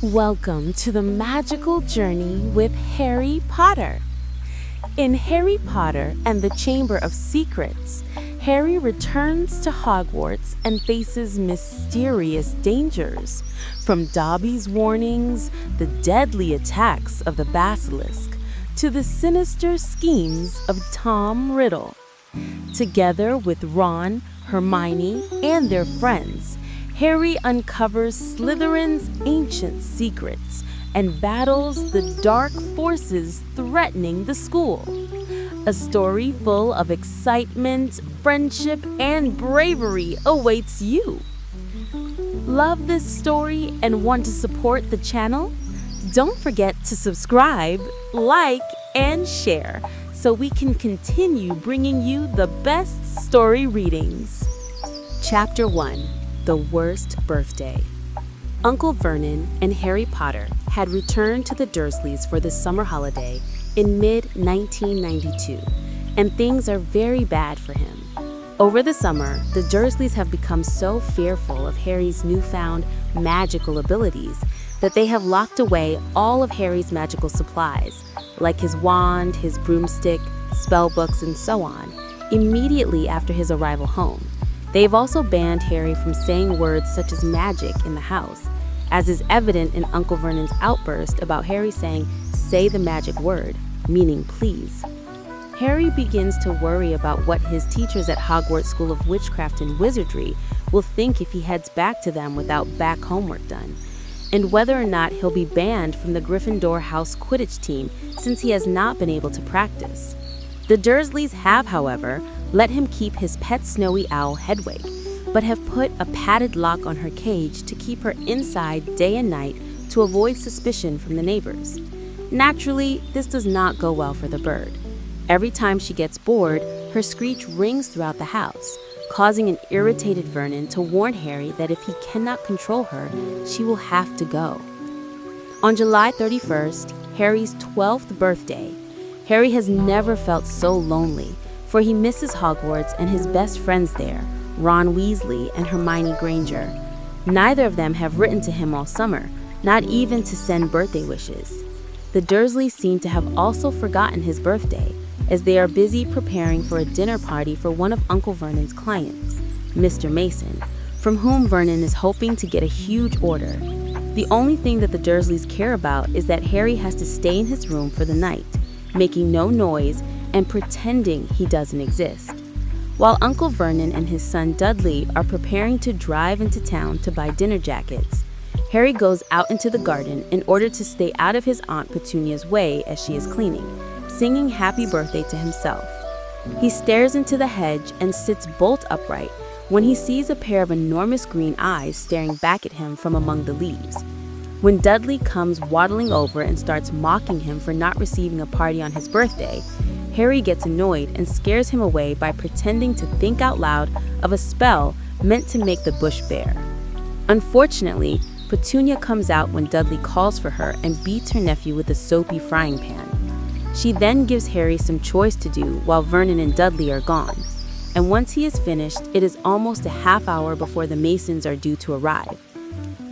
Welcome to the magical journey with Harry Potter. In Harry Potter and the Chamber of Secrets, Harry returns to Hogwarts and faces mysterious dangers, from Dobby's warnings, the deadly attacks of the basilisk, to the sinister schemes of Tom Riddle. Together with Ron, Hermione, and their friends, Harry uncovers Slytherin's ancient secrets and battles the dark forces threatening the school. A story full of excitement, friendship, and bravery awaits you. Love this story and want to support the channel? Don't forget to subscribe, like, and share so we can continue bringing you the best story readings. Chapter 1. The Worst Birthday. Uncle Vernon and Harry Potter had returned to the Dursleys for the summer holiday in mid-1992, and things are very bad for him. Over the summer, the Dursleys have become so fearful of Harry's newfound magical abilities that they have locked away all of Harry's magical supplies, like his wand, his broomstick, spellbooks, and so on, immediately after his arrival home. They've also banned Harry from saying words such as magic in the house, as is evident in Uncle Vernon's outburst about Harry saying, "Say the magic word," meaning please. Harry begins to worry about what his teachers at Hogwarts School of Witchcraft and Wizardry will think if he heads back to them without back homework done, and whether or not he'll be banned from the Gryffindor House Quidditch team since he has not been able to practice. The Dursleys have, however, let him keep his pet snowy owl Hedwig, but have put a padded lock on her cage to keep her inside day and night to avoid suspicion from the neighbors. Naturally, this does not go well for the bird. Every time she gets bored, her screech rings throughout the house, causing an irritated Vernon to warn Harry that if he cannot control her, she will have to go. On July 31st, Harry's 12th birthday, Harry has never felt so lonely, for he misses Hogwarts and his best friends there, Ron Weasley and Hermione Granger. Neither of them have written to him all summer, not even to send birthday wishes. The Dursleys seem to have also forgotten his birthday, as they are busy preparing for a dinner party for one of Uncle Vernon's clients, Mr. Mason, from whom Vernon is hoping to get a huge order. The only thing that the Dursleys care about is that Harry has to stay in his room for the night, making no noise and pretending he doesn't exist. While Uncle Vernon and his son Dudley are preparing to drive into town to buy dinner jackets, Harry goes out into the garden in order to stay out of his Aunt Petunia's way as she is cleaning, singing happy birthday to himself. He stares into the hedge and sits bolt upright when he sees a pair of enormous green eyes staring back at him from among the leaves. When Dudley comes waddling over and starts mocking him for not receiving a party on his birthday, Harry gets annoyed and scares him away by pretending to think out loud of a spell meant to make the bush bare. Unfortunately, Petunia comes out when Dudley calls for her and beats her nephew with a soapy frying pan. She then gives Harry some chores to do while Vernon and Dudley are gone, and once he is finished, it is almost a half hour before the Masons are due to arrive.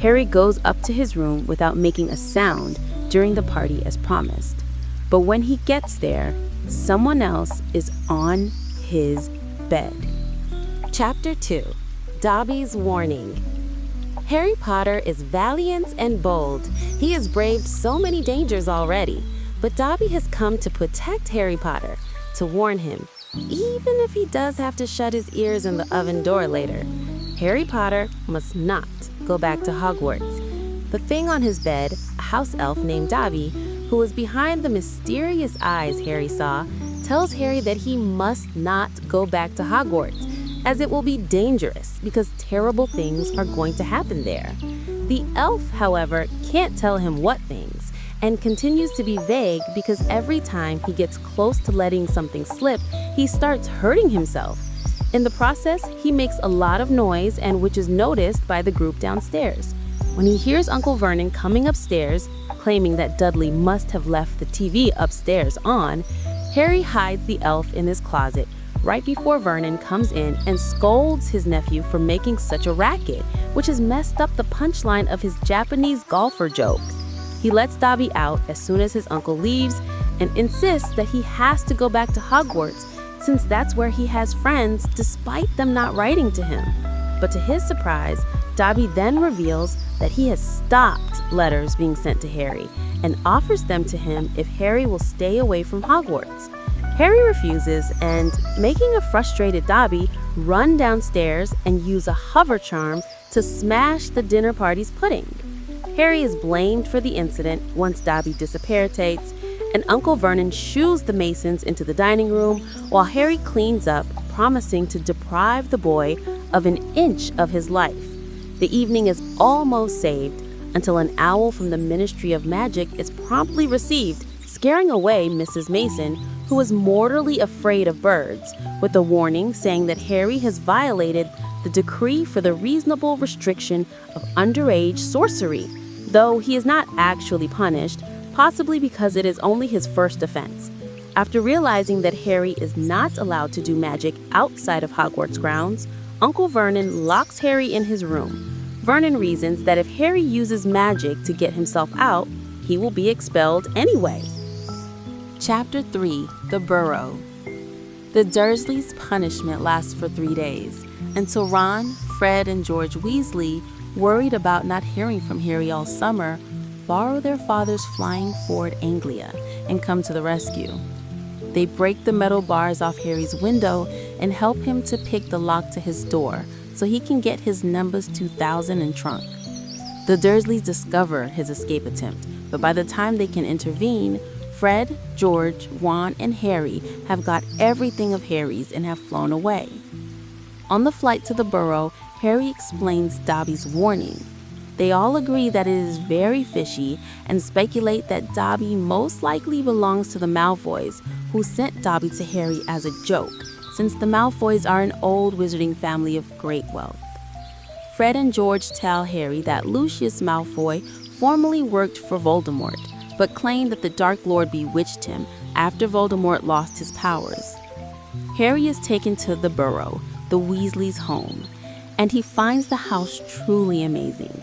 Harry goes up to his room without making a sound during the party as promised, but when he gets there, someone else is on his bed. Chapter 2. Dobby's Warning. Harry Potter is valiant and bold. He has braved so many dangers already, but Dobby has come to protect Harry Potter, to warn him, even if he does have to shut his ears in the oven door later. Harry Potter must not go back to Hogwarts. The thing on his bed, a house elf named Dobby, who was behind the mysterious eyes Harry saw, tells Harry that he must not go back to Hogwarts, as it will be dangerous because terrible things are going to happen there. The elf, however, can't tell him what things, and continues to be vague because every time he gets close to letting something slip, he starts hurting himself. In the process, he makes a lot of noise, and which is noticed by the group downstairs. When he hears Uncle Vernon coming upstairs, claiming that Dudley must have left the TV upstairs on, Harry hides the elf in his closet, right before Vernon comes in and scolds his nephew for making such a racket, which has messed up the punchline of his Japanese golfer joke. He lets Dobby out as soon as his uncle leaves and insists that he has to go back to Hogwarts since that's where he has friends despite them not writing to him. But to his surprise, Dobby then reveals that he has stopped letters being sent to Harry and offers them to him if Harry will stay away from Hogwarts. Harry refuses and, making a frustrated Dobby run downstairs and use a hover charm to smash the dinner party's pudding. Harry is blamed for the incident once Dobby disapparates, and Uncle Vernon shoos the Masons into the dining room while Harry cleans up, promising to deprive the boy of an inch of his life. The evening is almost saved until an owl from the Ministry of Magic is promptly received, scaring away Mrs. Mason, who is mortally afraid of birds, with a warning saying that Harry has violated the decree for the reasonable restriction of underage sorcery, though he is not actually punished, possibly because it is only his first offense. After realizing that Harry is not allowed to do magic outside of Hogwarts grounds, Uncle Vernon locks Harry in his room. Vernon reasons that if Harry uses magic to get himself out, he will be expelled anyway. Chapter 3: The Burrow. The Dursleys' punishment lasts for 3 days, until Ron, Fred, and George Weasley, worried about not hearing from Harry all summer, borrow their father's flying Ford Anglia and come to the rescue. They break the metal bars off Harry's window and help him to pick the lock to his door so he can get his numbers 2000 and trunk. The Dursleys discover his escape attempt, but by the time they can intervene, Fred, George, Ron, and Harry have got everything of Harry's and have flown away. On the flight to the Burrow, Harry explains Dobby's warning. They all agree that it is very fishy and speculate that Dobby most likely belongs to the Malfoys, who sent Dobby to Harry as a joke, since the Malfoys are an old wizarding family of great wealth. Fred and George tell Harry that Lucius Malfoy formerly worked for Voldemort, but claimed that the Dark Lord bewitched him after Voldemort lost his powers. Harry is taken to the Burrow, the Weasleys' home, and he finds the house truly amazing.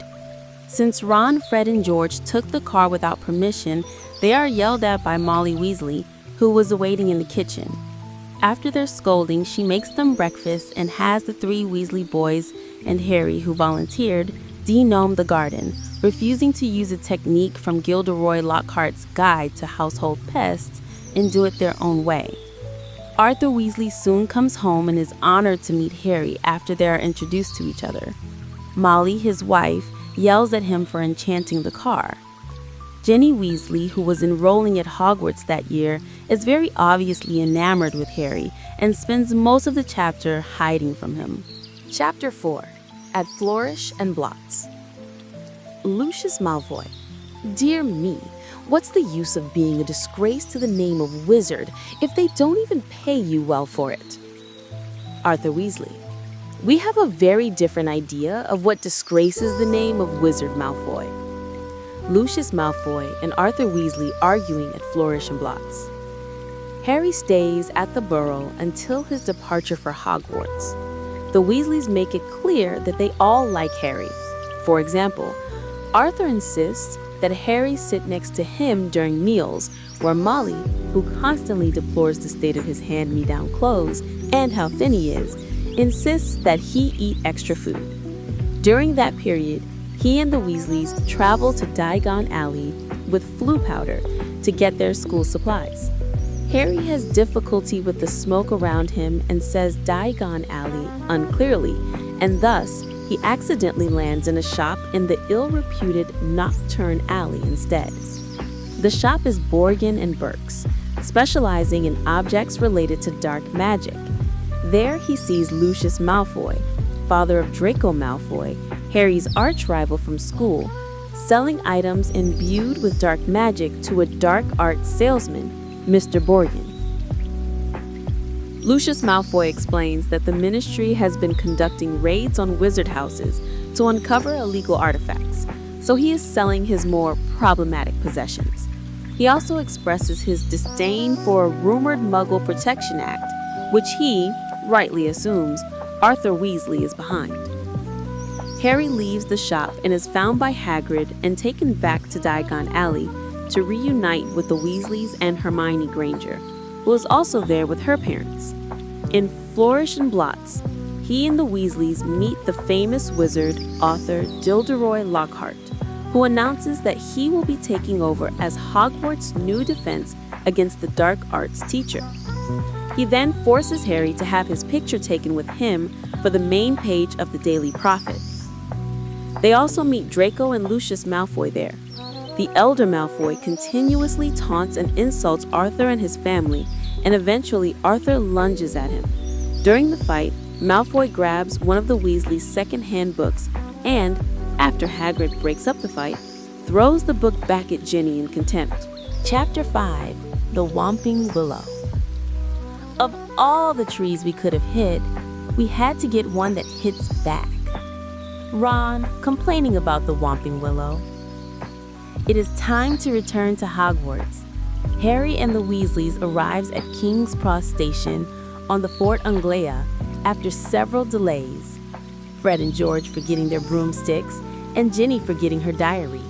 Since Ron, Fred, and George took the car without permission, they are yelled at by Molly Weasley, who was awaiting in the kitchen. After their scolding, she makes them breakfast and has the 3 Weasley boys and Harry, who volunteered, denome the garden, refusing to use a technique from Gilderoy Lockhart's Guide to Household Pests and do it their own way. Arthur Weasley soon comes home and is honored to meet Harry after they are introduced to each other. Molly, his wife, yells at him for enchanting the car. Ginny Weasley, who was enrolling at Hogwarts that year, is very obviously enamored with Harry and spends most of the chapter hiding from him. Chapter 4: At Flourish and Blots. Lucius Malfoy. Dear me, what's the use of being a disgrace to the name of wizard if they don't even pay you well for it? Arthur Weasley. We have a very different idea of what disgraces the name of Wizard Malfoy. Lucius Malfoy and Arthur Weasley arguing at Flourish and Blots. Harry stays at the Burrow until his departure for Hogwarts. The Weasleys make it clear that they all like Harry. For example, Arthur insists that Harry sit next to him during meals, where Molly, who constantly deplores the state of his hand-me-down clothes and how thin he is, insists that he eat extra food. During that period, he and the Weasleys travel to Diagon Alley with Floo powder to get their school supplies. Harry has difficulty with the smoke around him and says Diagon Alley unclearly, and thus he accidentally lands in a shop in the ill-reputed Nocturne Alley instead. The shop is Borgin and Burke's, specializing in objects related to dark magic. There he sees Lucius Malfoy, father of Draco Malfoy, Harry's arch-rival from school, selling items imbued with dark magic to a dark art salesman, Mr. Borgin. Lucius Malfoy explains that the Ministry has been conducting raids on wizard houses to uncover illegal artifacts, so he is selling his more problematic possessions. He also expresses his disdain for a rumored Muggle Protection Act, which he rightly assumes Arthur Weasley is behind. Harry leaves the shop and is found by Hagrid and taken back to Diagon Alley to reunite with the Weasleys and Hermione Granger, who is also there with her parents. In Flourish and Blots, he and the Weasleys meet the famous wizard, author Gilderoy Lockhart, who announces that he will be taking over as Hogwarts' new defense against the dark arts teacher. He then forces Harry to have his picture taken with him for the main page of the Daily Prophet. They also meet Draco and Lucius Malfoy there. The elder Malfoy continuously taunts and insults Arthur and his family, and eventually Arthur lunges at him. During the fight, Malfoy grabs one of the Weasleys' second-hand books and, after Hagrid breaks up the fight, throws the book back at Ginny in contempt. Chapter 5: The Whomping Willow. Of all the trees we could have hit, we had to get one that hits back. Ron complaining about the Whomping Willow. It is time to return to Hogwarts. Harry and the Weasleys arrives at King's Cross Station on the Fort Anglea after several delays. Fred and George forgetting their broomsticks and Ginny forgetting her diary.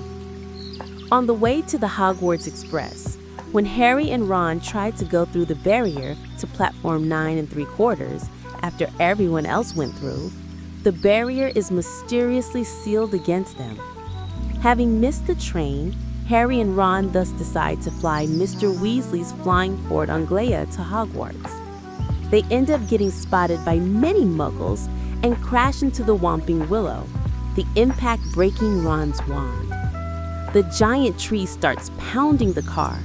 On the way to the Hogwarts Express, when Harry and Ron tried to go through the barrier to platform 9 3/4 after everyone else went through, the barrier is mysteriously sealed against them. Having missed the train, Harry and Ron thus decide to fly Mr. Weasley's flying Fort Anglea to Hogwarts. They end up getting spotted by many muggles and crash into the Whomping Willow, the impact breaking Ron's wand. The giant tree starts pounding the car.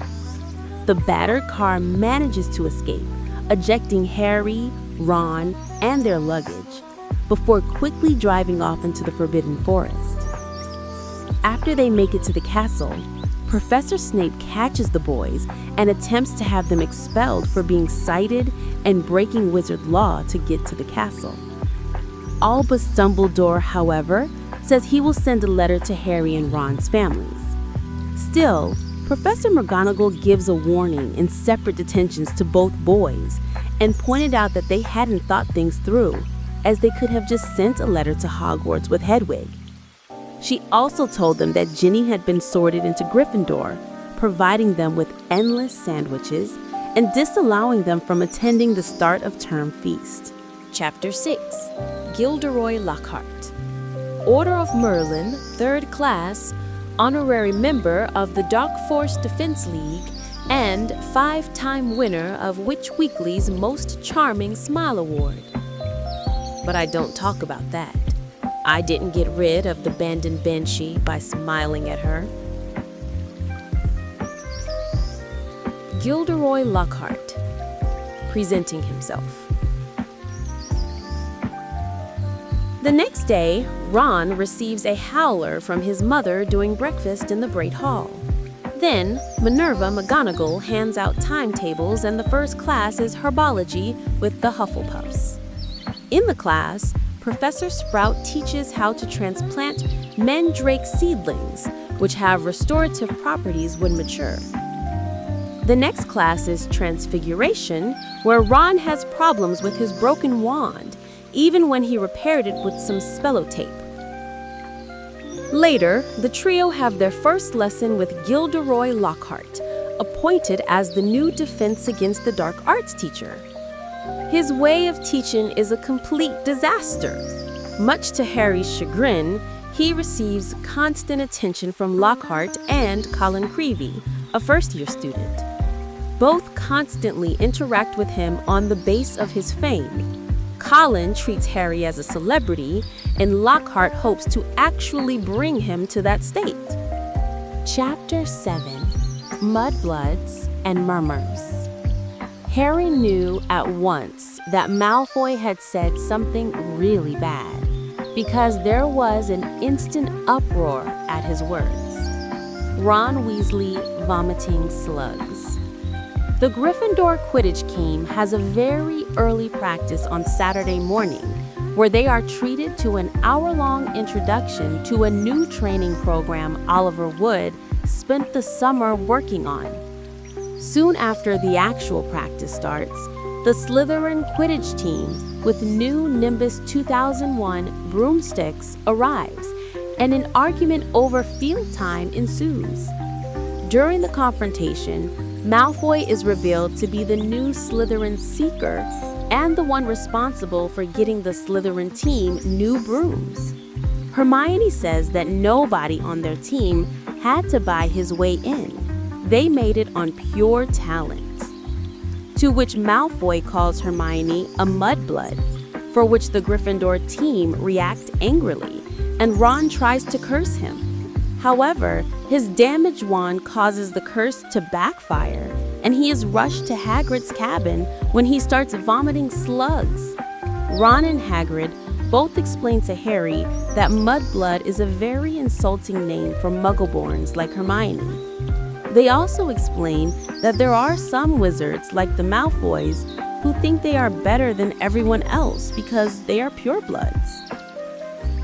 The battered car manages to escape, ejecting Harry, Ron, and their luggage, before quickly driving off into the Forbidden Forest. After they make it to the castle, Professor Snape catches the boys and attempts to have them expelled for being cited and breaking wizard law to get to the castle. Albus Dumbledore, however, says he will send a letter to Harry and Ron's families. Still, Professor McGonagall gives a warning in separate detentions to both boys and pointed out that they hadn't thought things through, as they could have just sent a letter to Hogwarts with Hedwig. She also told them that Ginny had been sorted into Gryffindor, providing them with endless sandwiches and disallowing them from attending the start of term feast. Chapter 6: Gilderoy Lockhart. Order of Merlin, 3rd class, honorary member of the Dark Force Defense League, and 5-time winner of Witch Weekly's Most Charming Smile Award. But I don't talk about that. I didn't get rid of the abandoned Banshee by smiling at her. Gilderoy Lockhart, presenting himself. The next day, Ron receives a howler from his mother during breakfast in the Great Hall. Then, Minerva McGonagall hands out timetables and the first class is herbology with the Hufflepuffs. In the class, Professor Sprout teaches how to transplant mandrake seedlings, which have restorative properties when mature. The next class is Transfiguration, where Ron has problems with his broken wand, even when he repaired it with some spellotape. Later, the trio have their first lesson with Gilderoy Lockhart, appointed as the new Defense Against the Dark Arts teacher. His way of teaching is a complete disaster. Much to Harry's chagrin, he receives constant attention from Lockhart and Colin Creevey, a first-year student. Both constantly interact with him on the base of his fame. Colin treats Harry as a celebrity, and Lockhart hopes to actually bring him to that state. Chapter 7: Mudbloods and Murmurs. Harry knew at once that Malfoy had said something really bad, because there was an instant uproar at his words. Ron Weasley vomiting slugs. The Gryffindor Quidditch team has a very early practice on Saturday morning, where they are treated to an hour-long introduction to a new training program Oliver Wood spent the summer working on. Soon after the actual practice starts, the Slytherin Quidditch team with new Nimbus 2001 broomsticks arrives, and an argument over field time ensues. During the confrontation, Malfoy is revealed to be the new Slytherin Seeker and the one responsible for getting the Slytherin team new brooms. Hermione says that nobody on their team had to buy his way in. They made it on pure talent. To which Malfoy calls Hermione a mudblood, for which the Gryffindor team react angrily, and Ron tries to curse him. However, his damage wand causes the curse to backfire, and he is rushed to Hagrid's cabin when he starts vomiting slugs. Ron and Hagrid both explain to Harry that mudblood is a very insulting name for muggleborns like Hermione. They also explain that there are some wizards, like the Malfoys, who think they are better than everyone else because they are purebloods.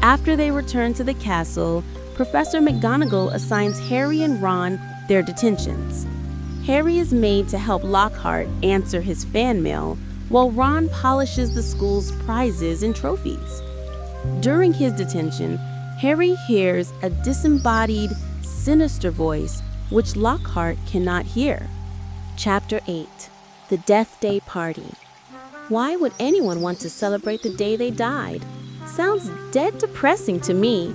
After they return to the castle, Professor McGonagall assigns Harry and Ron their detentions. Harry is made to help Lockhart answer his fan mail, while Ron polishes the school's prizes and trophies. During his detention, Harry hears a disembodied, sinister voice which Lockhart cannot hear. Chapter 8. The Death Day Party. Why would anyone want to celebrate the day they died? Sounds dead depressing to me.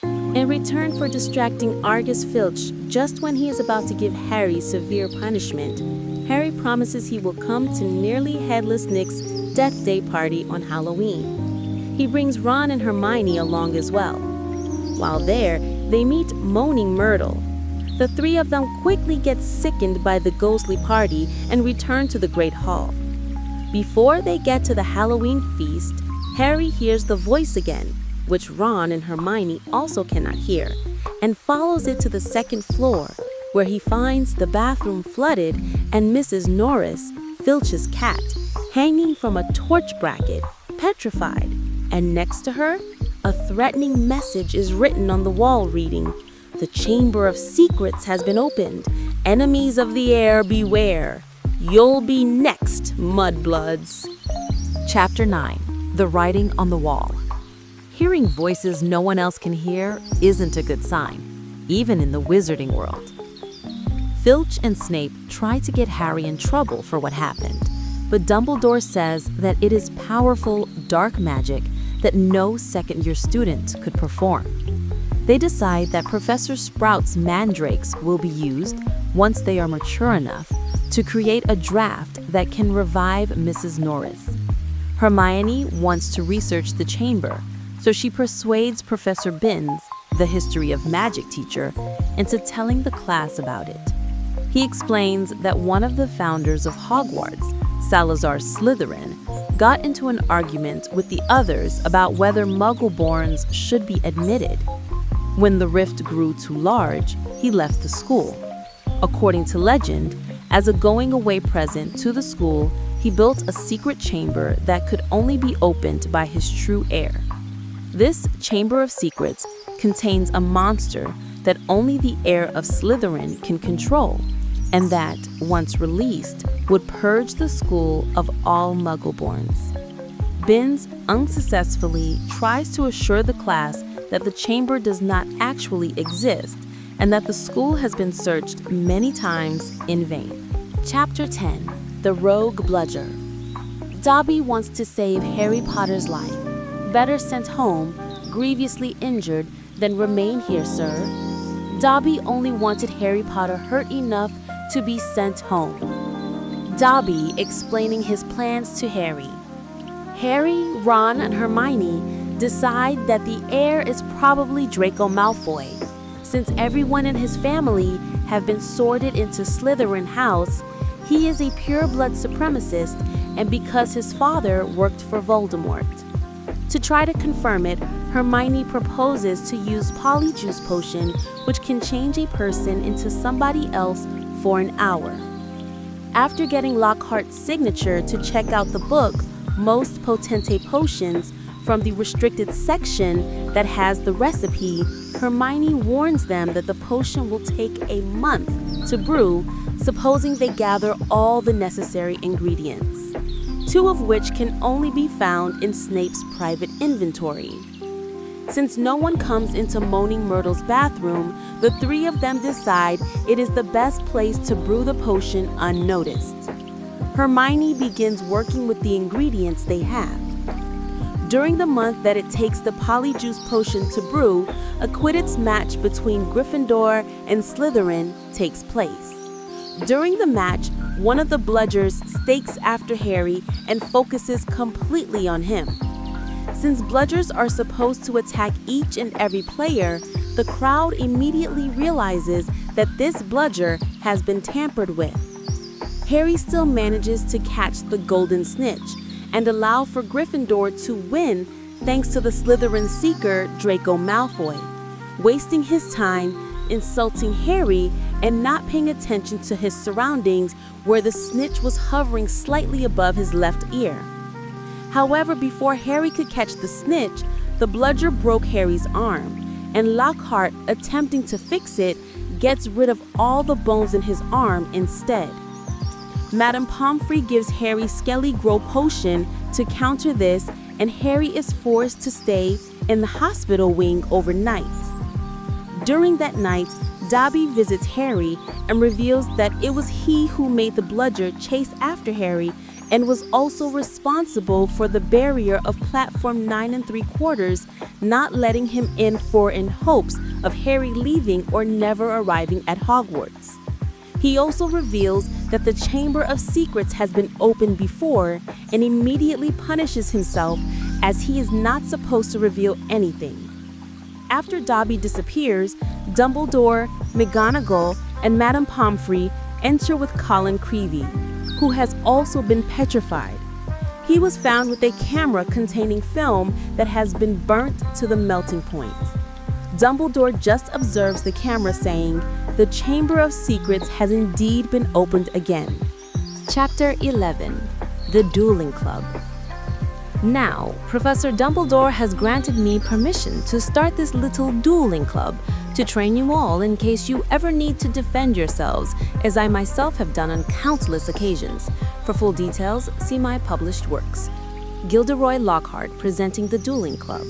In return for distracting Argus Filch just when he is about to give Harry severe punishment, Harry promises he will come to Nearly Headless Nick's Death Day party on Halloween. He brings Ron and Hermione along as well. While there, they meet Moaning Myrtle. The three of them quickly get sickened by the ghostly party and return to the Great Hall. Before they get to the Halloween feast, Harry hears the voice again, which Ron and Hermione also cannot hear, and follows it to the second floor, where he finds the bathroom flooded and Mrs. Norris, Filch's cat, hanging from a torch bracket, petrified, and next to her, a threatening message is written on the wall reading, "The Chamber of Secrets has been opened. Enemies of the air, beware. You'll be next, mudbloods." Chapter 9. The Writing on the Wall. Hearing voices no one else can hear isn't a good sign, even in the wizarding world. Filch and Snape try to get Harry in trouble for what happened, but Dumbledore says that it is powerful, dark magic that no second-year student could perform. They decide that Professor Sprout's mandrakes will be used, once they are mature enough, to create a draft that can revive Mrs. Norris. Hermione wants to research the chamber, so she persuades Professor Binns, the history of magic teacher, into telling the class about it. He explains that one of the founders of Hogwarts, Salazar Slytherin, got into an argument with the others about whether Muggleborns should be admitted. When the rift grew too large, he left the school. According to legend, as a going-away present to the school, he built a secret chamber that could only be opened by his true heir. This Chamber of Secrets contains a monster that only the heir of Slytherin can control, and that, once released, would purge the school of all Muggleborns. Binns unsuccessfully tries to assure the class that the chamber does not actually exist, and that the school has been searched many times in vain. Chapter 10. The Rogue Bludger. Dobby wants to save Harry Potter's life. Better sent home, grievously injured, than remain here, sir. Dobby only wanted Harry Potter hurt enough to be sent home. Dobby explaining his plans to Harry. Harry, Ron, and Hermione decide that the heir is probably Draco Malfoy, since everyone in his family have been sorted into Slytherin House. He is a pure-blood supremacist, and because his father worked for Voldemort. To try to confirm it, Hermione proposes to use Polyjuice Potion, which can change a person into somebody else for an hour. After getting Lockhart's signature to check out the book, Most Potente Potions, from the restricted section that has the recipe, Hermione warns them that the potion will take a month to brew, supposing they gather all the necessary ingredients. two of which can only be found in Snape's private inventory. Since no one comes into Moaning Myrtle's bathroom, the three of them decide it is the best place to brew the potion unnoticed. Hermione begins working with the ingredients they have. During the month that it takes the Polyjuice potion to brew, a Quidditch match between Gryffindor and Slytherin takes place. During the match, one of the bludgers stakes after Harry and focuses completely on him. Since bludgers are supposed to attack each and every player, the crowd immediately realizes that this bludger has been tampered with. Harry still manages to catch the golden snitch and allow for Gryffindor to win thanks to the Slytherin seeker Draco Malfoy, wasting his time insulting Harry and not paying attention to his surroundings where the snitch was hovering slightly above his left ear. However, before Harry could catch the snitch, the bludger broke Harry's arm, and Lockhart, attempting to fix it, gets rid of all the bones in his arm instead. Madame Pomfrey gives Harry Skelly Grow Potion to counter this, and Harry is forced to stay in the hospital wing overnight. During that night, Dobby visits Harry and reveals that it was he who made the bludger chase after Harry and was also responsible for the barrier of platform 9 3/4 not letting him in hopes of Harry leaving or never arriving at Hogwarts. He also reveals that the Chamber of Secrets has been opened before and immediately punishes himself as he is not supposed to reveal anything. After Dobby disappears, Dumbledore, McGonagall, and Madame Pomfrey enter with Colin Creevey, who has also been petrified. He was found with a camera containing film that has been burnt to the melting point. Dumbledore just observes the camera saying, "The Chamber of Secrets has indeed been opened again." Chapter 11. The Dueling Club. Now, Professor Dumbledore has granted me permission to start this little dueling club to train you all in case you ever need to defend yourselves, as I myself have done on countless occasions. For full details, see my published works. Gilderoy Lockhart presenting the Dueling Club.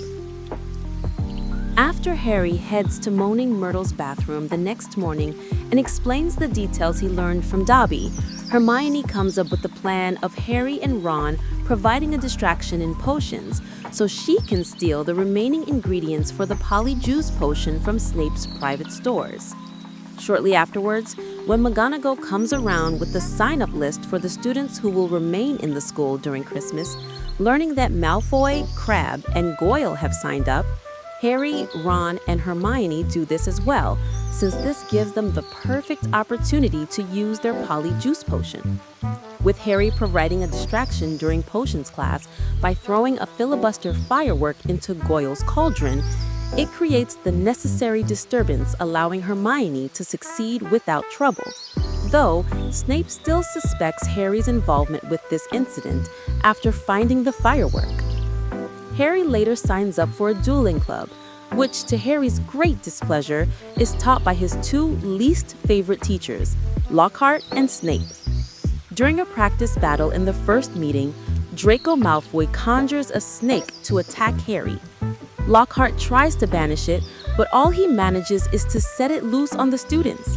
After Harry heads to Moaning Myrtle's bathroom the next morning and explains the details he learned from Dobby, Hermione comes up with the plan of Harry and Ron providing a distraction in potions so she can steal the remaining ingredients for the Polyjuice potion from Snape's private stores. Shortly afterwards, when McGonagall comes around with the sign-up list for the students who will remain in the school during Christmas, learning that Malfoy, Crabbe, and Goyle have signed up, Harry, Ron, and Hermione do this as well, since this gives them the perfect opportunity to use their Polyjuice potion. With Harry providing a distraction during potions class by throwing a filibuster firework into Goyle's cauldron, it creates the necessary disturbance, allowing Hermione to succeed without trouble. Though, Snape still suspects Harry's involvement with this incident after finding the firework. Harry later signs up for a dueling club, which, to Harry's great displeasure, is taught by his two least favorite teachers, Lockhart and Snape. During a practice battle in the first meeting, Draco Malfoy conjures a snake to attack Harry. Lockhart tries to banish it, but all he manages is to set it loose on the students.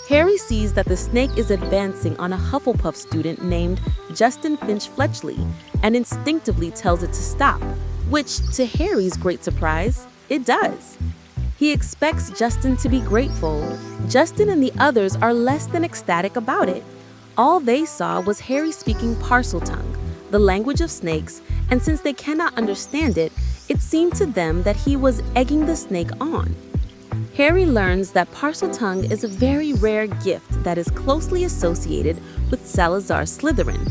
Harry sees that the snake is advancing on a Hufflepuff student named Justin Finch-Fletchley and instinctively tells it to stop, which, to Harry's great surprise, it does. He expects Justin to be grateful. Justin and the others are less than ecstatic about it. All they saw was Harry speaking Parseltongue, the language of snakes, and since they cannot understand it, it seemed to them that he was egging the snake on. Harry learns that Parseltongue is a very rare gift that is closely associated with Salazar Slytherin.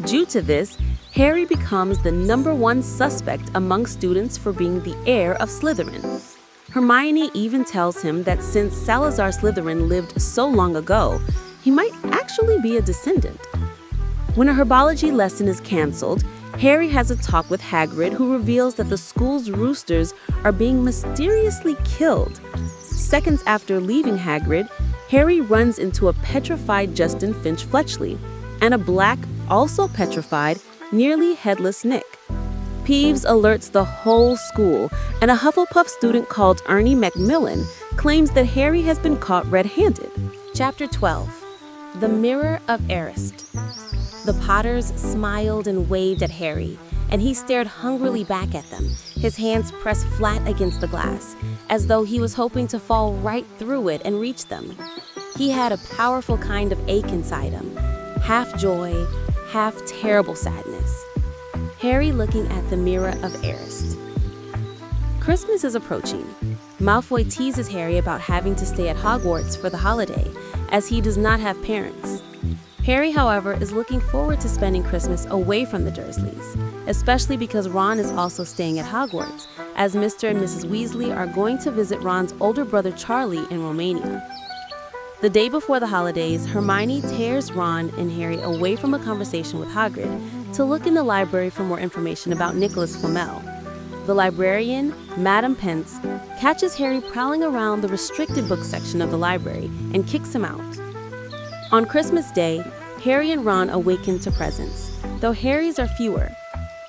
Due to this, Harry becomes the #1 suspect among students for being the heir of Slytherin. Hermione even tells him that since Salazar Slytherin lived so long ago, he might actually be a descendant. When a herbology lesson is canceled, Harry has a talk with Hagrid, who reveals that the school's roosters are being mysteriously killed. Seconds after leaving Hagrid, Harry runs into a petrified Justin Finch-Fletchley and a black, also petrified, nearly headless Nick. Peeves alerts the whole school, and a Hufflepuff student called Ernie Macmillan claims that Harry has been caught red-handed. Chapter 12. The Mirror of Arist. The Potters smiled and waved at Harry, and he stared hungrily back at them, his hands pressed flat against the glass, as though he was hoping to fall right through it and reach them. He had a powerful kind of ache inside him, half joy, half terrible sadness. Harry looking at the Mirror of Arist. Christmas is approaching. Malfoy teases Harry about having to stay at Hogwarts for the holiday, as he does not have parents. Harry, however, is looking forward to spending Christmas away from the Dursleys, especially because Ron is also staying at Hogwarts, as Mr. and Mrs. Weasley are going to visit Ron's older brother Charlie in Romania. The day before the holidays, Hermione tears Ron and Harry away from a conversation with Hagrid to look in the library for more information about Nicholas Flamel. The librarian, Madame Pence, catches Harry prowling around the restricted book section of the library and kicks him out. On Christmas Day, Harry and Ron awaken to presents, though Harry's are fewer.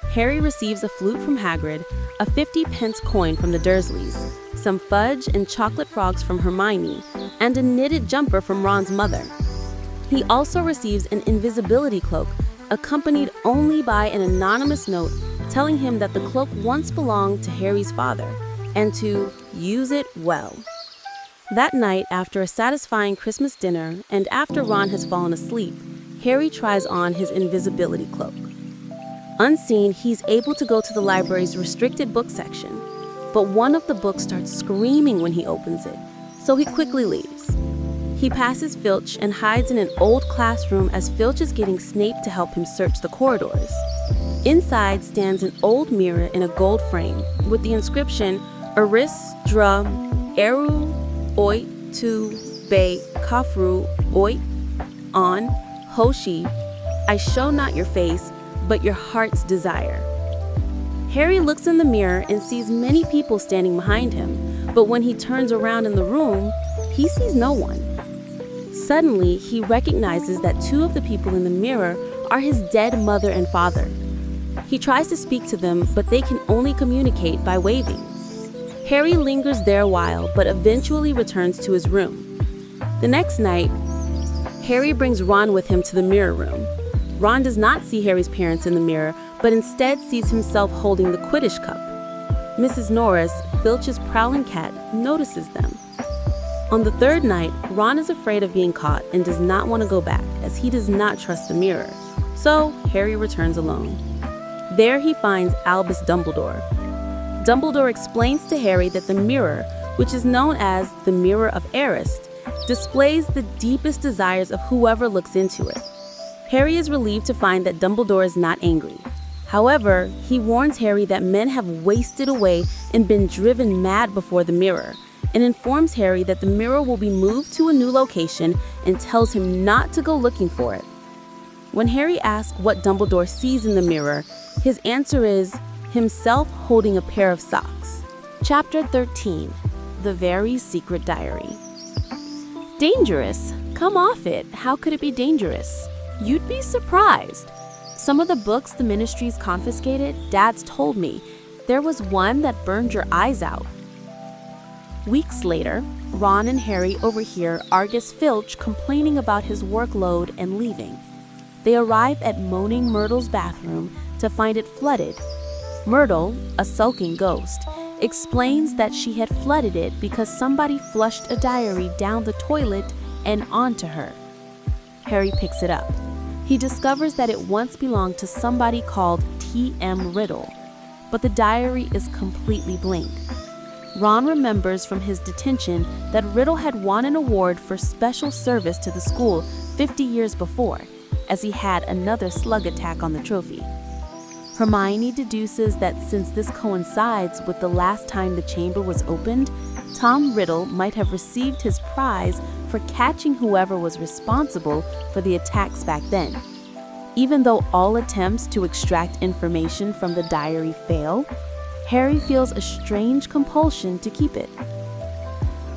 Harry receives a flute from Hagrid, a 50-pence coin from the Dursleys, some fudge and chocolate frogs from Hermione, and a knitted jumper from Ron's mother. He also receives an invisibility cloak, accompanied only by an anonymous note telling him that the cloak once belonged to Harry's father, and to use it well. That night, after a satisfying Christmas dinner, and after Ron has fallen asleep, Harry tries on his invisibility cloak. Unseen, he's able to go to the library's restricted book section, but one of the books starts screaming when he opens it, so he quickly leaves. He passes Filch and hides in an old classroom as Filch is getting Snape to help him search the corridors. Inside stands an old mirror in a gold frame with the inscription Eris Dra Eru Oit Tu Be Kafru Oit On Hoshi. I show not your face, but your heart's desire. Harry looks in the mirror and sees many people standing behind him, but when he turns around in the room, he sees no one. Suddenly, he recognizes that two of the people in the mirror are his dead mother and father. He tries to speak to them, but they can only communicate by waving. Harry lingers there a while, but eventually returns to his room. The next night, Harry brings Ron with him to the mirror room. Ron does not see Harry's parents in the mirror, but instead sees himself holding the Quidditch cup. Mrs. Norris, Filch's prowling cat, notices them. On the third night, Ron is afraid of being caught and does not want to go back, as he does not trust the mirror. So, Harry returns alone. There he finds Albus Dumbledore. Dumbledore explains to Harry that the mirror, which is known as the Mirror of Arist, displays the deepest desires of whoever looks into it. Harry is relieved to find that Dumbledore is not angry. However, he warns Harry that men have wasted away and been driven mad before the mirror, and informs Harry that the mirror will be moved to a new location and tells him not to go looking for it. When Harry asks what Dumbledore sees in the mirror, his answer is himself holding a pair of socks. Chapter 13. The Very Secret Diary. Dangerous? Come off it. How could it be dangerous? You'd be surprised. Some of the books the ministries confiscated, Dad's told me. There was one that burned your eyes out. Weeks later, Ron and Harry overhear Argus Filch complaining about his workload and leaving. They arrive at Moaning Myrtle's bathroom to find it flooded. Myrtle, a sulking ghost, explains that she had flooded it because somebody flushed a diary down the toilet and onto her. Harry picks it up. He discovers that it once belonged to somebody called T.M. Riddle, but the diary is completely blank. Ron remembers from his detention that Riddle had won an award for special service to the school 50 years before, as he had another slug attack on the trophy. Hermione deduces that since this coincides with the last time the chamber was opened, Tom Riddle might have received his prize for catching whoever was responsible for the attacks back then. Even though all attempts to extract information from the diary fail, Harry feels a strange compulsion to keep it.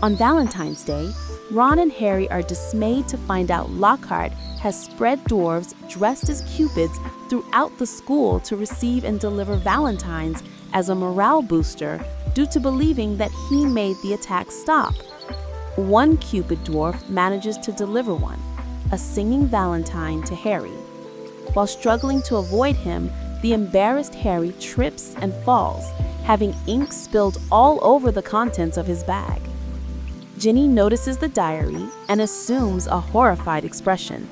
On Valentine's Day, Ron and Harry are dismayed to find out Lockhart has spread dwarves dressed as cupids throughout the school to receive and deliver valentines as a morale booster due to believing that he made the attack stop. One cupid dwarf manages to deliver one, a singing valentine, to Harry. While struggling to avoid him, the embarrassed Harry trips and falls, having ink spilled all over the contents of his bag. Ginny notices the diary and assumes a horrified expression.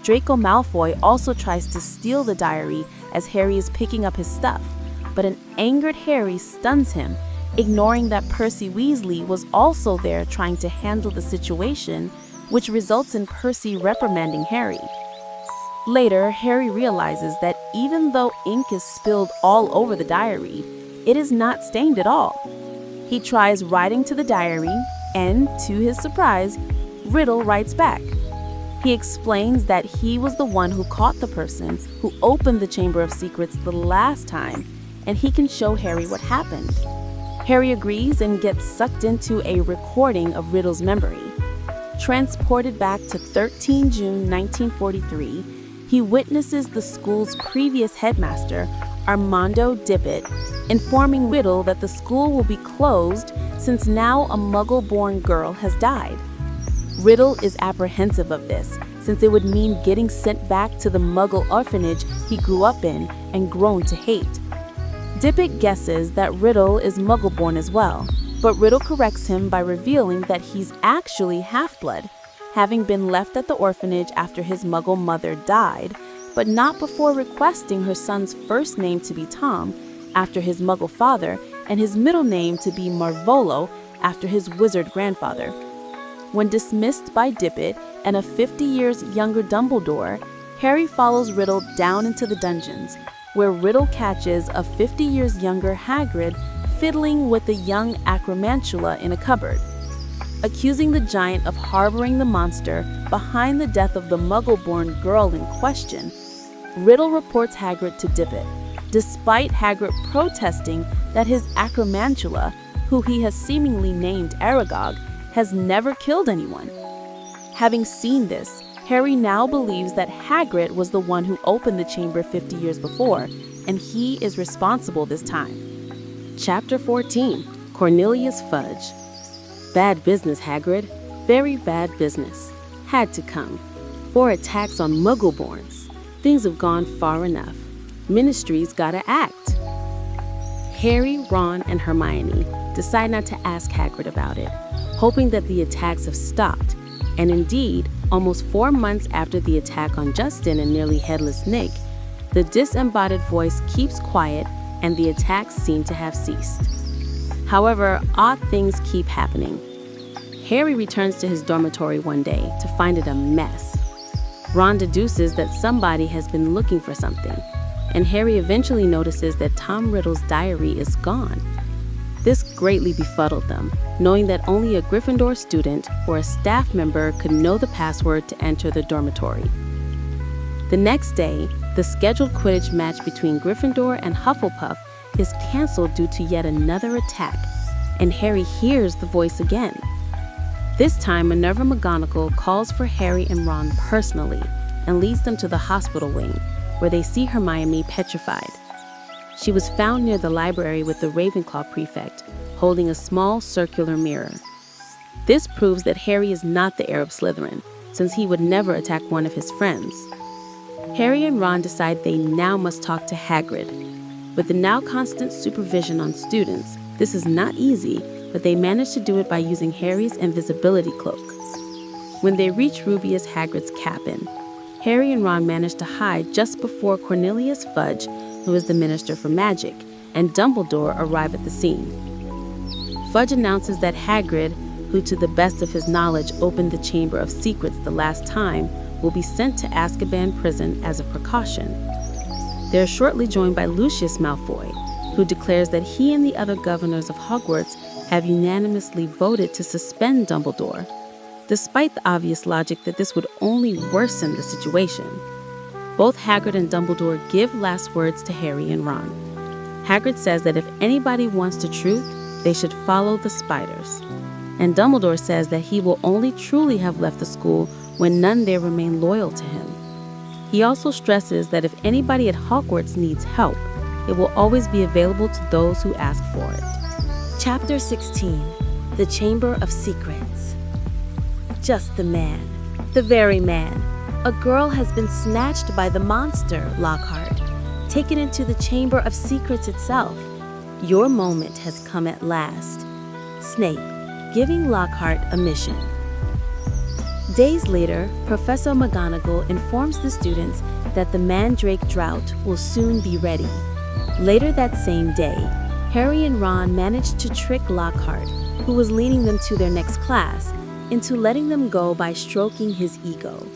Draco Malfoy also tries to steal the diary as Harry is picking up his stuff, but an angered Harry stuns him, ignoring that Percy Weasley was also there trying to handle the situation, which results in Percy reprimanding Harry. Later, Harry realizes that even though ink is spilled all over the diary, it is not stained at all. He tries writing to the diary, and to his surprise, Riddle writes back. He explains that he was the one who caught the person who opened the Chamber of Secrets the last time, and he can show Harry what happened. Harry agrees and gets sucked into a recording of Riddle's memory. Transported back to 13 June 1943, he witnesses the school's previous headmaster, Armando Dippet, informing Riddle that the school will be closed since now a Muggle-born girl has died. Riddle is apprehensive of this, since it would mean getting sent back to the Muggle orphanage he grew up in and grown to hate. Dippet guesses that Riddle is Muggle-born as well, but Riddle corrects him by revealing that he's actually half-blood, having been left at the orphanage after his Muggle mother died, but not before requesting her son's first name to be Tom, after his Muggle father, and his middle name to be Marvolo, after his wizard grandfather. When dismissed by Dippet and a 50 years younger Dumbledore, Harry follows Riddle down into the dungeons, where Riddle catches a 50 years younger Hagrid fiddling with the young Acromantula in a cupboard. Accusing the giant of harboring the monster behind the death of the Muggle-born girl in question, Riddle reports Hagrid to Dippet, despite Hagrid protesting that his Acromantula, who he has seemingly named Aragog, has never killed anyone. Having seen this, Harry now believes that Hagrid was the one who opened the chamber 50 years before, and he is responsible this time. Chapter 14, Cornelius Fudge. Bad business, Hagrid. Very bad business. Had to come. 4 attacks on Muggle-borns. Things have gone far enough. Ministry's gotta act. Harry, Ron, and Hermione decide not to ask Hagrid about it, hoping that the attacks have stopped. And indeed, almost 4 months after the attack on Justin and nearly headless Nick, the disembodied voice keeps quiet and the attacks seem to have ceased. However, odd things keep happening. Harry returns to his dormitory one day to find it a mess. Ron deduces that somebody has been looking for something, and Harry eventually notices that Tom Riddle's diary is gone. This greatly befuddled them, knowing that only a Gryffindor student or a staff member could know the password to enter the dormitory. The next day, the scheduled Quidditch match between Gryffindor and Hufflepuff is canceled due to yet another attack, and Harry hears the voice again. This time, Minerva McGonagall calls for Harry and Ron personally and leads them to the hospital wing, where they see Hermione petrified. She was found near the library with the Ravenclaw prefect, holding a small circular mirror. This proves that Harry is not the heir of Slytherin, since he would never attack one of his friends. Harry and Ron decide they now must talk to Hagrid. With the now constant supervision on students, this is not easy, but they manage to do it by using Harry's invisibility cloak. When they reach Rubeus Hagrid's cabin, Harry and Ron manage to hide just before Cornelius Fudge, who is the Minister for Magic, and Dumbledore arrive at the scene. Fudge announces that Hagrid, who to the best of his knowledge opened the Chamber of Secrets the last time, will be sent to Azkaban prison as a precaution. They are shortly joined by Lucius Malfoy, who declares that he and the other governors of Hogwarts have unanimously voted to suspend Dumbledore, despite the obvious logic that this would only worsen the situation. Both Hagrid and Dumbledore give last words to Harry and Ron. Hagrid says that if anybody wants the truth, they should follow the spiders. and Dumbledore says that he will only truly have left the school when none there remain loyal to him. He also stresses that if anybody at Hogwarts needs help, it will always be available to those who ask for it. Chapter 16. The Chamber of Secrets. Just the man. The very man. A girl has been snatched by the monster, Lockhart, taken into the Chamber of Secrets itself. Your moment has come at last. Snape, giving Lockhart a mission. Days later, Professor McGonagall informs the students that the Mandrake Drought will soon be ready. Later that same day, Harry and Ron managed to trick Lockhart, who was leading them to their next class, into letting them go by stroking his ego.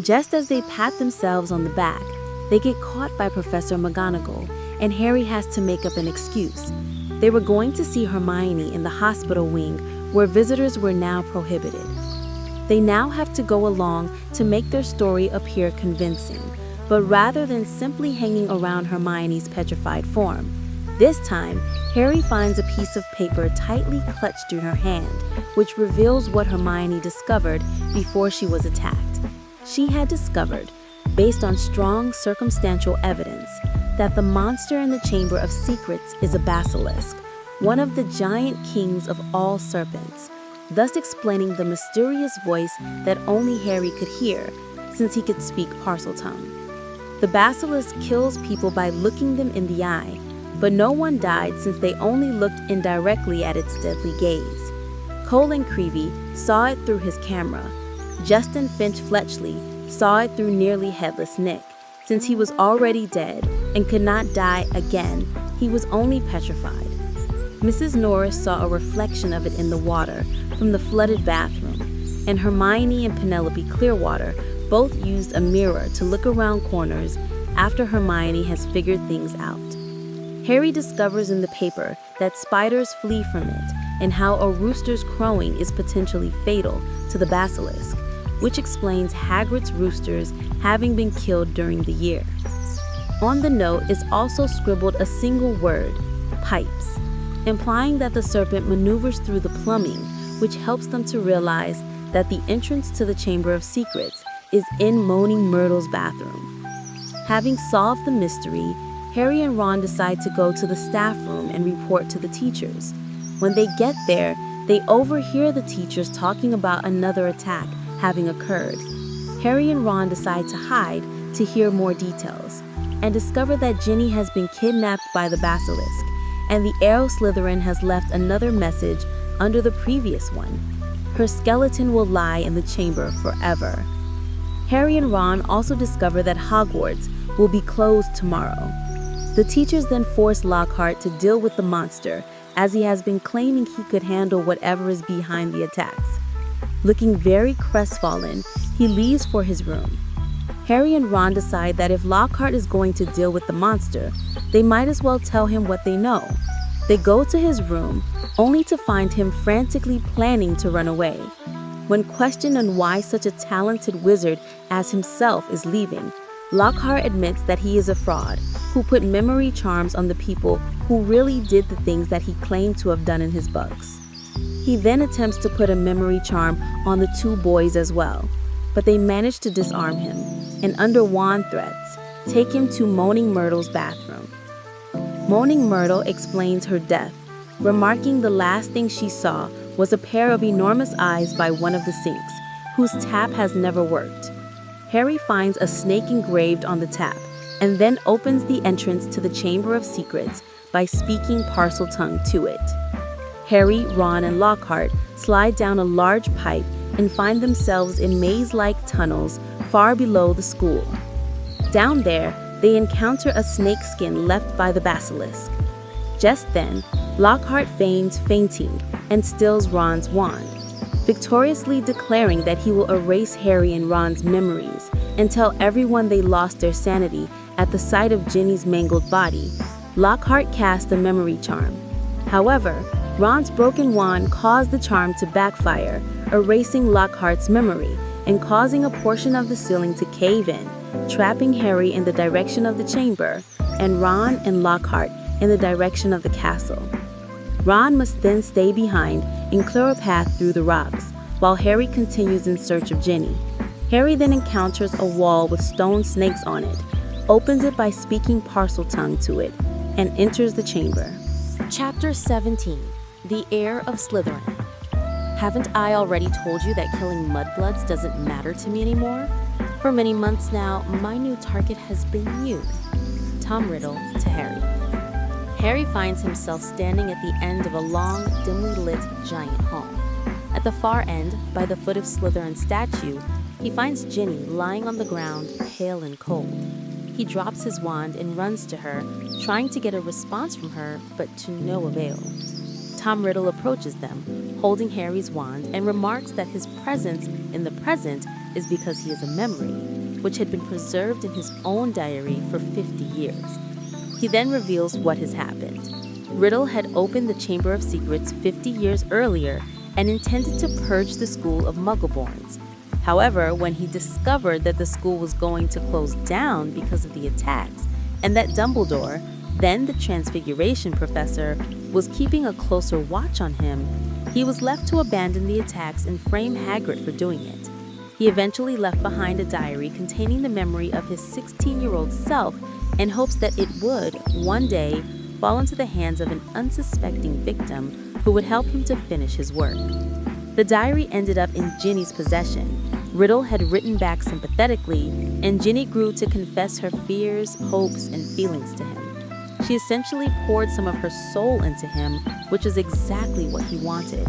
Just as they pat themselves on the back, they get caught by Professor McGonagall, and Harry has to make up an excuse. They were going to see Hermione in the hospital wing, where visitors were now prohibited. They now have to go along to make their story appear convincing, but rather than simply hanging around Hermione's petrified form, this time, Harry finds a piece of paper tightly clutched in her hand, which reveals what Hermione discovered before she was attacked. She had discovered, based on strong circumstantial evidence, that the monster in the Chamber of Secrets is a basilisk, one of the giant kings of all serpents, thus explaining the mysterious voice that only Harry could hear, since he could speak Parseltongue. The basilisk kills people by looking them in the eye, but no one died since they only looked indirectly at its deadly gaze. Colin Creevey saw it through his camera. Justin Finch Fletchley saw it through nearly headless Nick. Since he was already dead and could not die again, he was only petrified. Mrs. Norris saw a reflection of it in the water from the flooded bathroom, and Hermione and Penelope Clearwater both used a mirror to look around corners after Hermione has figured things out. Harry discovers in the paper that spiders flee from it and how a rooster's crowing is potentially fatal to the basilisk, which explains Hagrid's roosters having been killed during the year. On the note is also scribbled a single word, pipes, implying that the serpent maneuvers through the plumbing, which helps them to realize that the entrance to the Chamber of Secrets is in Moaning Myrtle's bathroom. Having solved the mystery, Harry and Ron decide to go to the staff room and report to the teachers. When they get there, they overhear the teachers talking about another attack having occurred. Harry and Ron decide to hide to hear more details, and discover that Ginny has been kidnapped by the basilisk, and the Arrow Slytherin has left another message under the previous one. Her skeleton will lie in the chamber forever. Harry and Ron also discover that Hogwarts will be closed tomorrow. The teachers then force Lockhart to deal with the monster, as he has been claiming he could handle whatever is behind the attacks. Looking very crestfallen, he leaves for his room. Harry and Ron decide that if Lockhart is going to deal with the monster, they might as well tell him what they know. They go to his room, only to find him frantically planning to run away. When questioned on why such a talented wizard as himself is leaving, Lockhart admits that he is a fraud, who put memory charms on the people who really did the things that he claimed to have done in his books. He then attempts to put a memory charm on the two boys as well, but they manage to disarm him, and under wand threats, take him to Moaning Myrtle's bathroom. Moaning Myrtle explains her death, remarking the last thing she saw was a pair of enormous eyes by one of the sinks, whose tap has never worked. Harry finds a snake engraved on the tap, and then opens the entrance to the Chamber of Secrets by speaking Parseltongue to it. Harry, Ron, and Lockhart slide down a large pipe and find themselves in maze-like tunnels far below the school. Down there, they encounter a snakeskin left by the basilisk. Just then, Lockhart feigns fainting and steals Ron's wand, victoriously declaring that he will erase Harry and Ron's memories and tell everyone they lost their sanity at the sight of Ginny's mangled body. Lockhart cast a memory charm. However, Ron's broken wand caused the charm to backfire, erasing Lockhart's memory and causing a portion of the ceiling to cave in, trapping Harry in the direction of the chamber and Ron and Lockhart in the direction of the castle. Ron must then stay behind and clear a path through the rocks, while Harry continues in search of Ginny. Harry then encounters a wall with stone snakes on it, opens it by speaking Parseltongue to it, and enters the chamber. Chapter 17. The Heir of Slytherin. Haven't I already told you that killing mudbloods doesn't matter to me anymore? For many months now, my new target has been you. Tom Riddle to Harry. Harry finds himself standing at the end of a long, dimly lit giant hall. At the far end, by the foot of Slytherin's statue, he finds Ginny lying on the ground, pale and cold. He drops his wand and runs to her, trying to get a response from her, but to no avail. Tom Riddle approaches them, holding Harry's wand, and remarks that his presence in the present is because he is a memory, which had been preserved in his own diary for 50 years. He then reveals what has happened. Riddle had opened the Chamber of Secrets 50 years earlier and intended to purge the school of Muggleborns. However, when he discovered that the school was going to close down because of the attacks, and that Dumbledore, then the Transfiguration Professor, was keeping a closer watch on him, he was left to abandon the attacks and frame Hagrid for doing it. He eventually left behind a diary containing the memory of his 16-year-old self in hopes that it would, one day, fall into the hands of an unsuspecting victim who would help him to finish his work. The diary ended up in Ginny's possession. Riddle had written back sympathetically, and Ginny grew to confess her fears, hopes, and feelings to him. She essentially poured some of her soul into him, which is exactly what he wanted.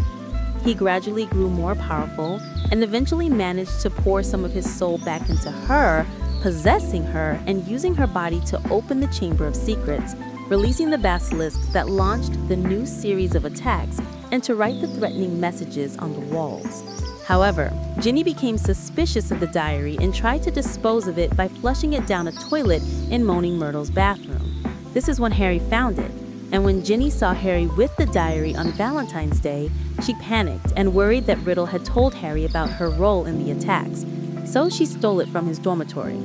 He gradually grew more powerful and eventually managed to pour some of his soul back into her, possessing her and using her body to open the Chamber of Secrets, releasing the basilisk that launched the new series of attacks and to write the threatening messages on the walls. However, Ginny became suspicious of the diary and tried to dispose of it by flushing it down a toilet in Moaning Myrtle's bathroom. This is when Harry found it, and when Ginny saw Harry with the diary on Valentine's Day, she panicked and worried that Riddle had told Harry about her role in the attacks, so she stole it from his dormitory.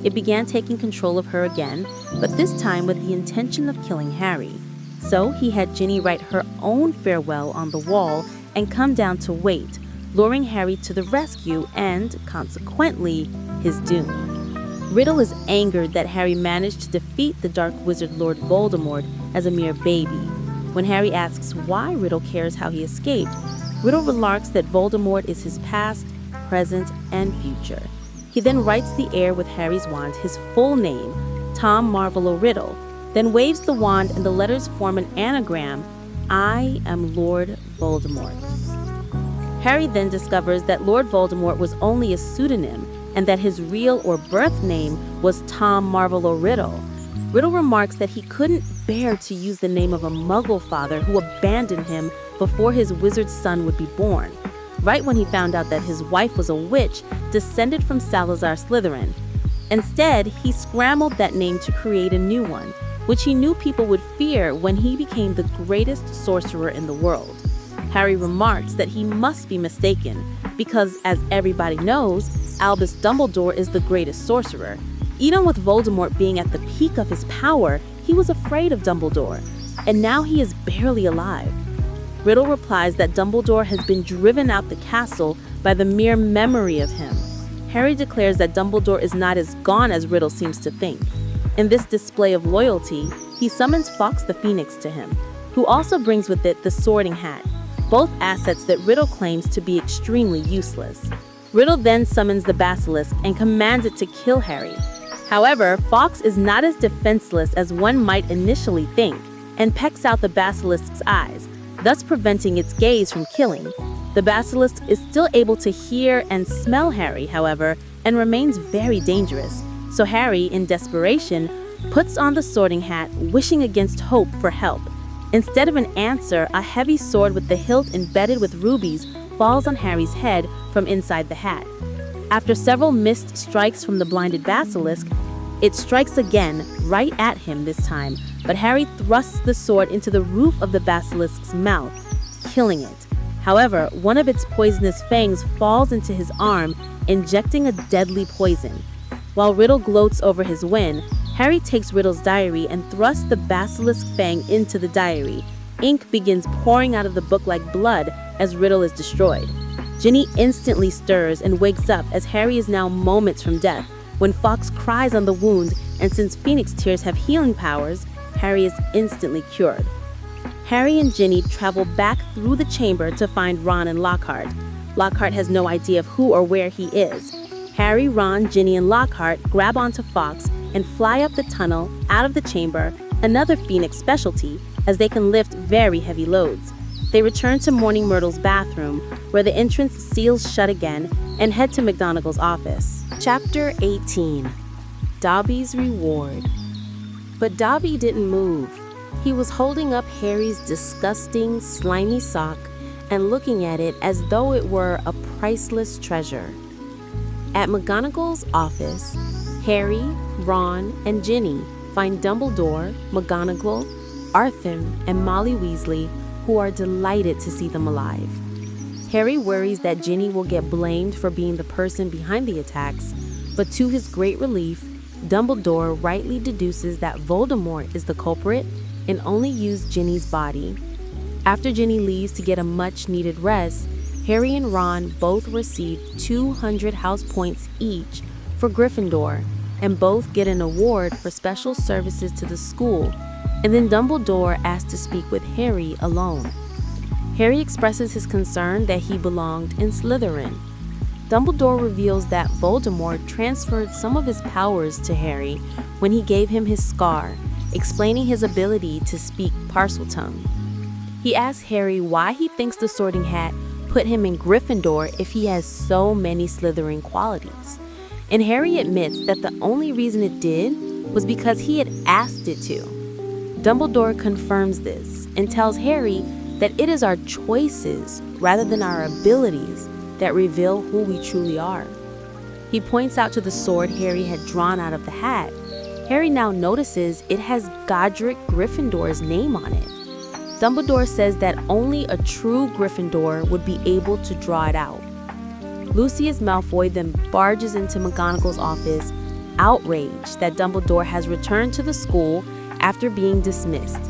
It began taking control of her again, but this time with the intention of killing Harry. So he had Ginny write her own farewell on the wall and come down to wait, luring Harry to the rescue and, consequently, his doom. Riddle is angered that Harry managed to defeat the Dark Wizard Lord Voldemort as a mere baby. When Harry asks why Riddle cares how he escaped, Riddle remarks that Voldemort is his past, present, and future. He then writes the heir with Harry's wand his full name, Tom Marvolo Riddle, then waves the wand and the letters form an anagram, I am Lord Voldemort. Harry then discovers that Lord Voldemort was only a pseudonym and that his real or birth name was Tom Marvolo Riddle. Riddle remarks that he couldn't bear to use the name of a Muggle father who abandoned him before his wizard son would be born, right when he found out that his wife was a witch descended from Salazar Slytherin. Instead, he scrambled that name to create a new one, which he knew people would fear when he became the greatest sorcerer in the world. Harry remarks that he must be mistaken, because, as everybody knows, Albus Dumbledore is the greatest sorcerer. Even with Voldemort being at the peak of his power, he was afraid of Dumbledore, and now he is barely alive. Riddle replies that Dumbledore has been driven out the castle by the mere memory of him. Harry declares that Dumbledore is not as gone as Riddle seems to think. In this display of loyalty, he summons Fawkes the Phoenix to him, who also brings with it the Sorting Hat, both assets that Riddle claims to be extremely useless. Riddle then summons the basilisk and commands it to kill Harry. However, Fawkes is not as defenseless as one might initially think, and pecks out the basilisk's eyes, thus preventing its gaze from killing. The basilisk is still able to hear and smell Harry, however, and remains very dangerous. So Harry, in desperation, puts on the Sorting Hat, wishing against hope for help. Instead of an answer, a heavy sword with the hilt embedded with rubies falls on Harry's head from inside the hat. After several missed strikes from the blinded basilisk, it strikes again, right at him this time, but Harry thrusts the sword into the roof of the basilisk's mouth, killing it. However, one of its poisonous fangs falls into his arm, injecting a deadly poison. While Riddle gloats over his win, Harry takes Riddle's diary and thrusts the basilisk fang into the diary, Ink begins pouring out of the book like blood as Riddle is destroyed. Ginny instantly stirs and wakes up as Harry is now moments from death when Fawkes cries on the wound, and since Phoenix Tears have healing powers, Harry is instantly cured. Harry and Ginny travel back through the chamber to find Ron and Lockhart. Lockhart has no idea of who or where he is. Harry, Ron, Ginny, and Lockhart grab onto Fawkes and fly up the tunnel out of the chamber, another Phoenix specialty, as they can lift very heavy loads. They return to Mourning Myrtle's bathroom, where the entrance seals shut again, and head to McGonagall's office. Chapter 18. Dobby's Reward. But Dobby didn't move. He was holding up Harry's disgusting, slimy sock and looking at it as though it were a priceless treasure. At McGonagall's office, Harry, Ron, and Ginny find Dumbledore, McGonagall, Arthur, and Molly Weasley, who are delighted to see them alive. Harry worries that Ginny will get blamed for being the person behind the attacks, but to his great relief, Dumbledore rightly deduces that Voldemort is the culprit and only used Ginny's body. After Ginny leaves to get a much-needed rest, Harry and Ron both receive 200 house points each for Gryffindor, and both get an award for special services to the school, and then Dumbledore asks to speak with Harry alone. Harry expresses his concern that he belonged in Slytherin. Dumbledore reveals that Voldemort transferred some of his powers to Harry when he gave him his scar, explaining his ability to speak Parseltongue. He asks Harry why he thinks the Sorting Hat put him in Gryffindor if he has so many Slytherin qualities. And Harry admits that the only reason it did was because he had asked it to. Dumbledore confirms this and tells Harry that it is our choices rather than our abilities that reveal who we truly are. He points out to the sword Harry had drawn out of the hat. Harry now notices it has Godric Gryffindor's name on it. Dumbledore says that only a true Gryffindor would be able to draw it out. Lucius Malfoy then barges into McGonagall's office, outraged that Dumbledore has returned to the school after being dismissed.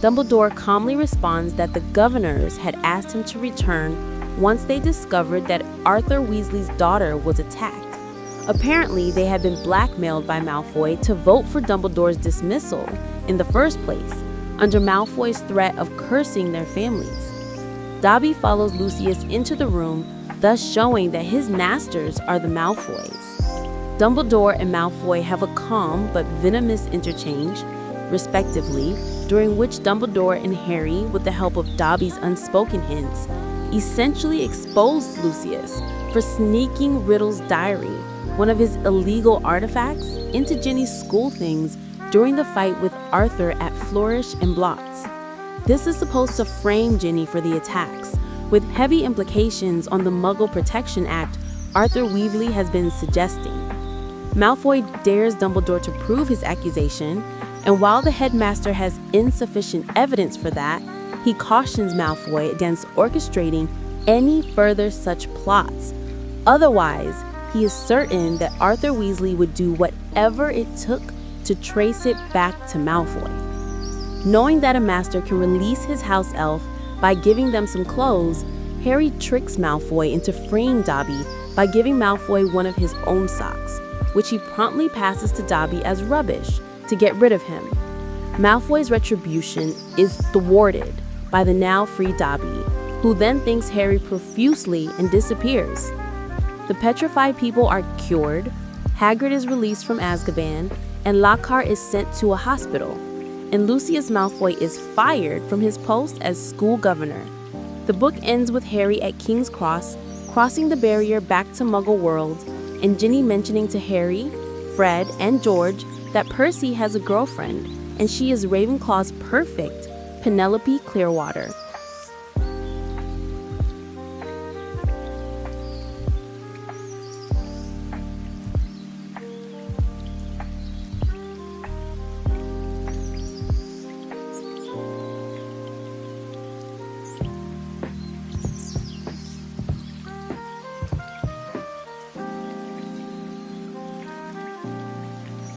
Dumbledore calmly responds that the governors had asked him to return once they discovered that Arthur Weasley's daughter was attacked. Apparently, they had been blackmailed by Malfoy to vote for Dumbledore's dismissal in the first place, under Malfoy's threat of cursing their families. Dobby follows Lucius into the room, thus showing that his masters are the Malfoys. Dumbledore and Malfoy have a calm but venomous interchange, respectively, during which Dumbledore and Harry, with the help of Dobby's unspoken hints, essentially exposed Lucius for sneaking Riddle's diary, one of his illegal artifacts, into Ginny's school things during the fight with Arthur at Flourish and Blotts. This is supposed to frame Ginny for the attacks, with heavy implications on the Muggle Protection Act Arthur Weasley has been suggesting. Malfoy dares Dumbledore to prove his accusation, and while the headmaster has insufficient evidence for that, he cautions Malfoy against orchestrating any further such plots. Otherwise, he is certain that Arthur Weasley would do whatever it took to trace it back to Malfoy. Knowing that a master can release his house elf by giving them some clothes, Harry tricks Malfoy into freeing Dobby by giving Malfoy one of his own socks, which he promptly passes to Dobby as rubbish to get rid of him. Malfoy's retribution is thwarted by the now free Dobby, who then thanks Harry profusely and disappears. The petrified people are cured, Hagrid is released from Azkaban, and Lockhart is sent to a hospital, and Lucius Malfoy is fired from his post as school governor. The book ends with Harry at King's Cross, crossing the barrier back to Muggle world, and Ginny mentioning to Harry, Fred, and George that Percy has a girlfriend, and she is Ravenclaw's perfect Penelope Clearwater.